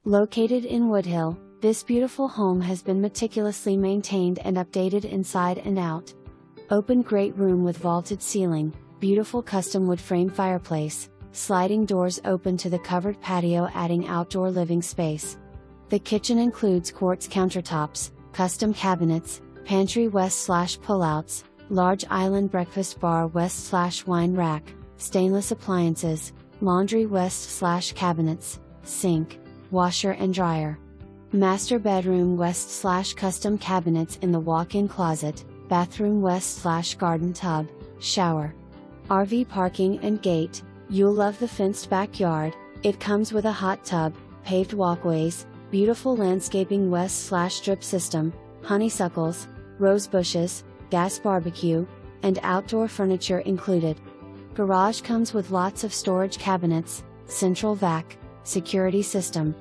Located in Woodhill, this beautiful home has been meticulously maintained and updated inside and out. Open great room with vaulted ceiling, beautiful custom wood frame fireplace, sliding doors open to the covered patio adding outdoor living space. The kitchen includes quartz countertops, custom cabinets, pantry west/pullouts, large island breakfast bar west/wine rack, stainless appliances, laundry west/cabinets, sink, washer and dryer. Master bedroom west/custom cabinets in the walk-in closet, bathroom west/garden tub, shower. RV parking and gate. You'll love the fenced backyard. It comes with a hot tub, paved walkways, beautiful landscaping west/drip system, honeysuckles, rosebushes, gas barbecue, and outdoor furniture included. Garage comes with lots of storage cabinets, central vac, security system,